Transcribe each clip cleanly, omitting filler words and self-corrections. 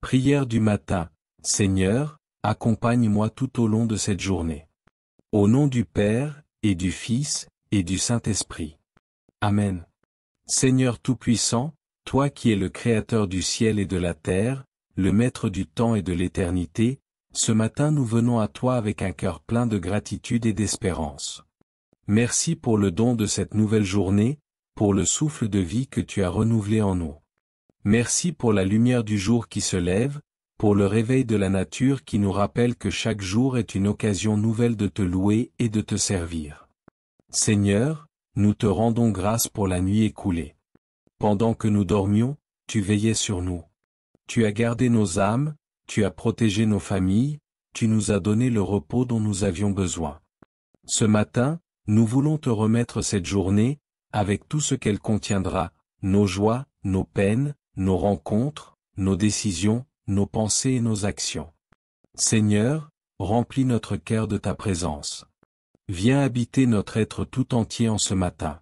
Prière du matin. Seigneur, accompagne-moi tout au long de cette journée. Au nom du Père, et du Fils, et du Saint-Esprit. Amen. Seigneur Tout-Puissant, toi qui es le Créateur du ciel et de la terre, le Maître du temps et de l'éternité, ce matin nous venons à toi avec un cœur plein de gratitude et d'espérance. Merci pour le don de cette nouvelle journée, pour le souffle de vie que tu as renouvelé en nous. Merci pour la lumière du jour qui se lève, pour le réveil de la nature qui nous rappelle que chaque jour est une occasion nouvelle de te louer et de te servir. Seigneur, nous te rendons grâce pour la nuit écoulée. Pendant que nous dormions, tu veillais sur nous. Tu as gardé nos âmes, tu as protégé nos familles, tu nous as donné le repos dont nous avions besoin. Ce matin, nous voulons te remettre cette journée, avec tout ce qu'elle contiendra, nos joies, nos peines, nos rencontres, nos décisions, nos pensées et nos actions. Seigneur, remplis notre cœur de ta présence. Viens habiter notre être tout entier en ce matin.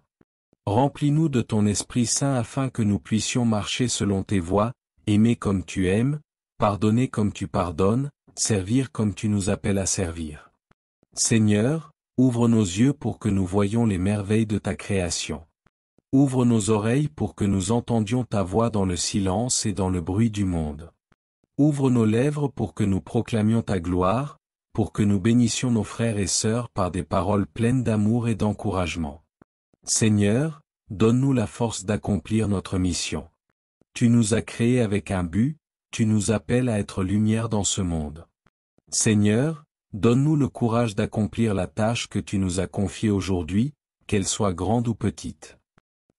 Remplis-nous de ton Esprit Saint afin que nous puissions marcher selon tes voies, aimer comme tu aimes, pardonner comme tu pardonnes, servir comme tu nous appelles à servir. Seigneur, ouvre nos yeux pour que nous voyions les merveilles de ta création. Ouvre nos oreilles pour que nous entendions ta voix dans le silence et dans le bruit du monde. Ouvre nos lèvres pour que nous proclamions ta gloire, pour que nous bénissions nos frères et sœurs par des paroles pleines d'amour et d'encouragement. Seigneur, donne-nous la force d'accomplir notre mission. Tu nous as créés avec un but, tu nous appelles à être lumière dans ce monde. Seigneur, donne-nous le courage d'accomplir la tâche que tu nous as confiée aujourd'hui, qu'elle soit grande ou petite.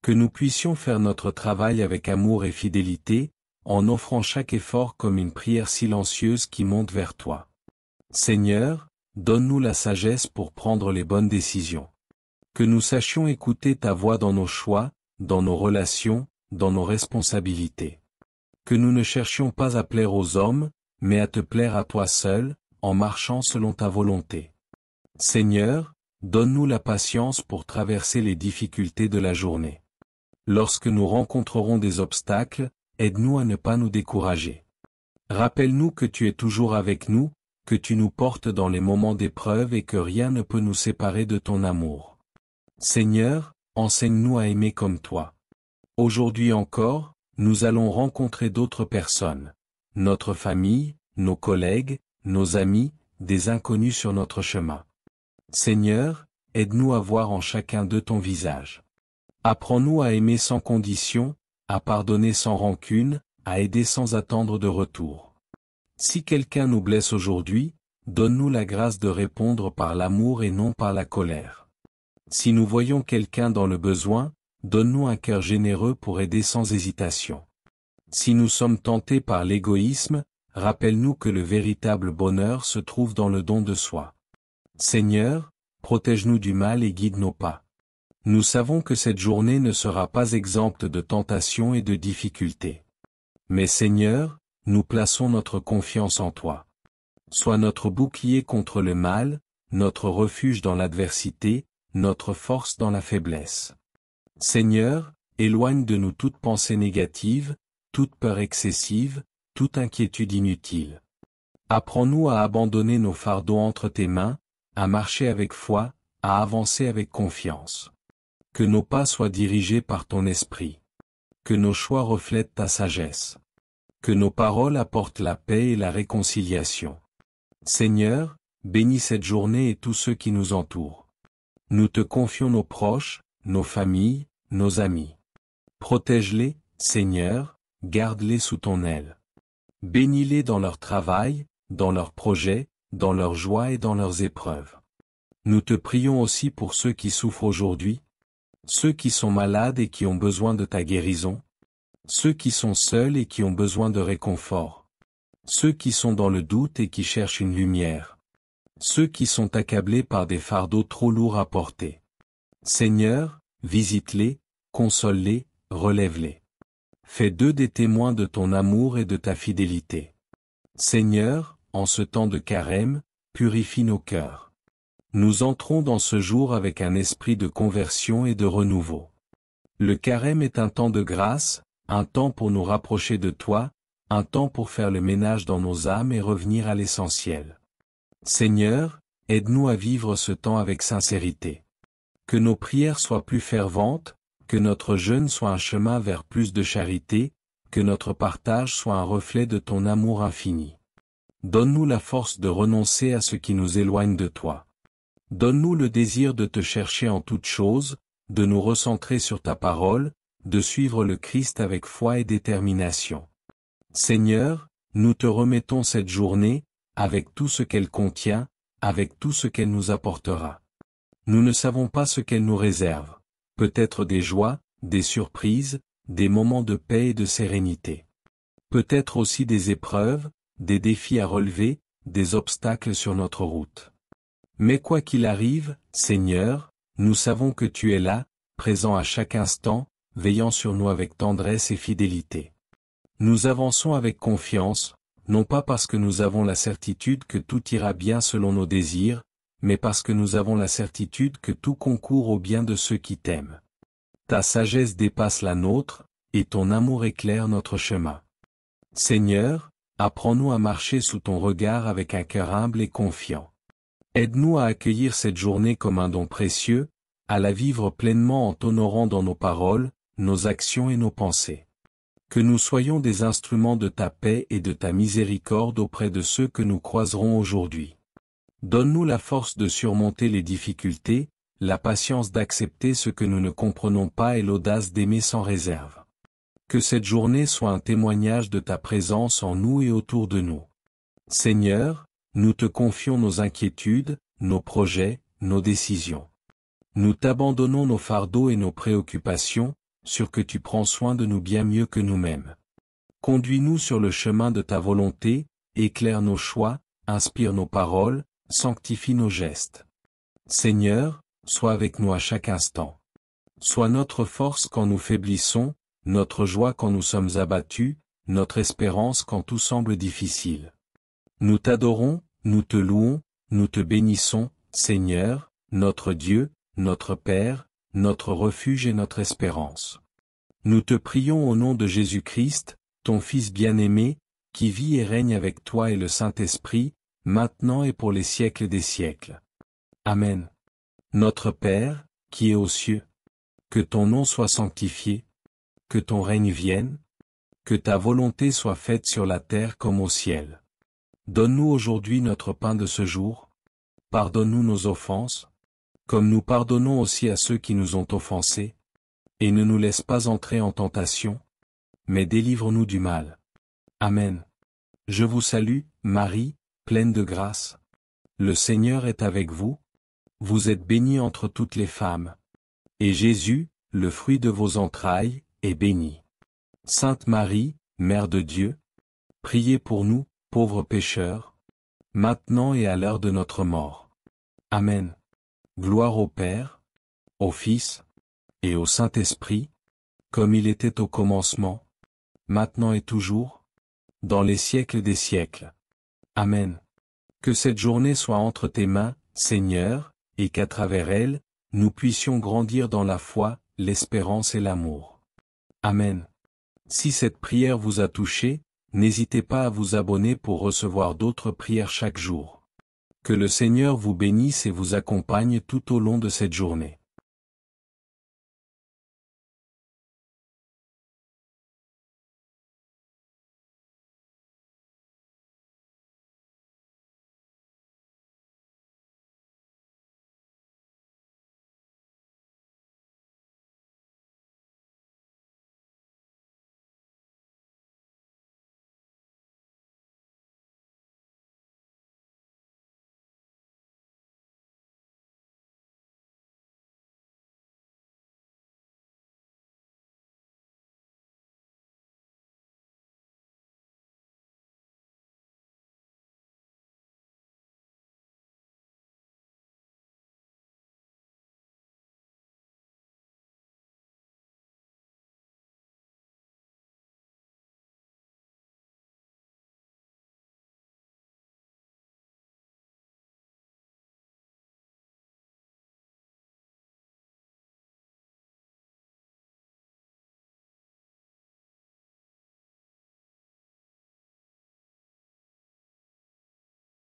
Que nous puissions faire notre travail avec amour et fidélité, en offrant chaque effort comme une prière silencieuse qui monte vers toi. Seigneur, donne-nous la sagesse pour prendre les bonnes décisions. Que nous sachions écouter ta voix dans nos choix, dans nos relations, dans nos responsabilités. Que nous ne cherchions pas à plaire aux hommes, mais à te plaire à toi seul, en marchant selon ta volonté. Seigneur, donne-nous la patience pour traverser les difficultés de la journée. Lorsque nous rencontrerons des obstacles, aide-nous à ne pas nous décourager. Rappelle-nous que tu es toujours avec nous, que tu nous portes dans les moments d'épreuve et que rien ne peut nous séparer de ton amour. Seigneur, enseigne-nous à aimer comme toi. Aujourd'hui encore, nous allons rencontrer d'autres personnes. Notre famille, nos collègues, nos amis, des inconnus sur notre chemin. Seigneur, aide-nous à voir en chacun d'eux ton visage. Apprends-nous à aimer sans condition, à pardonner sans rancune, à aider sans attendre de retour. Si quelqu'un nous blesse aujourd'hui, donne-nous la grâce de répondre par l'amour et non par la colère. Si nous voyons quelqu'un dans le besoin, donne-nous un cœur généreux pour aider sans hésitation. Si nous sommes tentés par l'égoïsme, rappelle-nous que le véritable bonheur se trouve dans le don de soi. Seigneur, protège-nous du mal et guide nos pas. Nous savons que cette journée ne sera pas exempte de tentations et de difficultés. Mais Seigneur, nous plaçons notre confiance en toi. Sois notre bouclier contre le mal, notre refuge dans l'adversité, notre force dans la faiblesse. Seigneur, éloigne de nous toute pensée négative, toute peur excessive, toute inquiétude inutile. Apprends-nous à abandonner nos fardeaux entre tes mains, à marcher avec foi, à avancer avec confiance. Que nos pas soient dirigés par ton esprit. Que nos choix reflètent ta sagesse. Que nos paroles apportent la paix et la réconciliation. Seigneur, bénis cette journée et tous ceux qui nous entourent. Nous te confions nos proches, nos familles, nos amis. Protège-les, Seigneur, garde-les sous ton aile. Bénis-les dans leur travail, dans leurs projets, dans leurs joies et dans leurs épreuves. Nous te prions aussi pour ceux qui souffrent aujourd'hui, ceux qui sont malades et qui ont besoin de ta guérison, ceux qui sont seuls et qui ont besoin de réconfort, ceux qui sont dans le doute et qui cherchent une lumière, ceux qui sont accablés par des fardeaux trop lourds à porter. Seigneur, visite-les, console-les, relève-les. Fais d'eux des témoins de ton amour et de ta fidélité. Seigneur, en ce temps de carême, purifie nos cœurs. Nous entrons dans ce jour avec un esprit de conversion et de renouveau. Le carême est un temps de grâce, un temps pour nous rapprocher de toi, un temps pour faire le ménage dans nos âmes et revenir à l'essentiel. Seigneur, aide-nous à vivre ce temps avec sincérité. Que nos prières soient plus ferventes, que notre jeûne soit un chemin vers plus de charité, que notre partage soit un reflet de ton amour infini. Donne-nous la force de renoncer à ce qui nous éloigne de toi. Donne-nous le désir de te chercher en toutes choses, de nous recentrer sur ta parole, de suivre le Christ avec foi et détermination. Seigneur, nous te remettons cette journée, avec tout ce qu'elle contient, avec tout ce qu'elle nous apportera. Nous ne savons pas ce qu'elle nous réserve. Peut-être des joies, des surprises, des moments de paix et de sérénité. Peut-être aussi des épreuves, des défis à relever, des obstacles sur notre route. Mais quoi qu'il arrive, Seigneur, nous savons que tu es là, présent à chaque instant, veillant sur nous avec tendresse et fidélité. Nous avançons avec confiance, non pas parce que nous avons la certitude que tout ira bien selon nos désirs, mais parce que nous avons la certitude que tout concourt au bien de ceux qui t'aiment. Ta sagesse dépasse la nôtre, et ton amour éclaire notre chemin. Seigneur, apprends-nous à marcher sous ton regard avec un cœur humble et confiant. Aide-nous à accueillir cette journée comme un don précieux, à la vivre pleinement en t'honorant dans nos paroles, nos actions et nos pensées. Que nous soyons des instruments de ta paix et de ta miséricorde auprès de ceux que nous croiserons aujourd'hui. Donne-nous la force de surmonter les difficultés, la patience d'accepter ce que nous ne comprenons pas et l'audace d'aimer sans réserve. Que cette journée soit un témoignage de ta présence en nous et autour de nous. Seigneur, nous te confions nos inquiétudes, nos projets, nos décisions. Nous t'abandonnons nos fardeaux et nos préoccupations, sûr que tu prends soin de nous bien mieux que nous-mêmes. Conduis-nous sur le chemin de ta volonté, éclaire nos choix, inspire nos paroles, sanctifie nos gestes. Seigneur, sois avec nous à chaque instant. Sois notre force quand nous faiblissons, notre joie quand nous sommes abattus, notre espérance quand tout semble difficile. Nous t'adorons, nous te louons, nous te bénissons, Seigneur, notre Dieu, notre Père, notre refuge et notre espérance. Nous te prions au nom de Jésus-Christ, ton Fils bien-aimé, qui vit et règne avec toi et le Saint-Esprit, maintenant et pour les siècles des siècles. Amen. Notre Père, qui es aux cieux, que ton nom soit sanctifié, que ton règne vienne, que ta volonté soit faite sur la terre comme au ciel. Donne-nous aujourd'hui notre pain de ce jour. Pardonne-nous nos offenses, comme nous pardonnons aussi à ceux qui nous ont offensés. Et ne nous laisse pas entrer en tentation, mais délivre-nous du mal. Amen. Je vous salue, Marie, pleine de grâce. Le Seigneur est avec vous. Vous êtes bénie entre toutes les femmes. Et Jésus, le fruit de vos entrailles, est béni. Sainte Marie, Mère de Dieu, priez pour nous, pauvres pécheurs, maintenant et à l'heure de notre mort. Amen. Gloire au Père, au Fils, et au Saint-Esprit, comme il était au commencement, maintenant et toujours, dans les siècles des siècles. Amen. Que cette journée soit entre tes mains, Seigneur, et qu'à travers elle, nous puissions grandir dans la foi, l'espérance et l'amour. Amen. Si cette prière vous a touché, n'hésitez pas à vous abonner pour recevoir d'autres prières chaque jour. Que le Seigneur vous bénisse et vous accompagne tout au long de cette journée.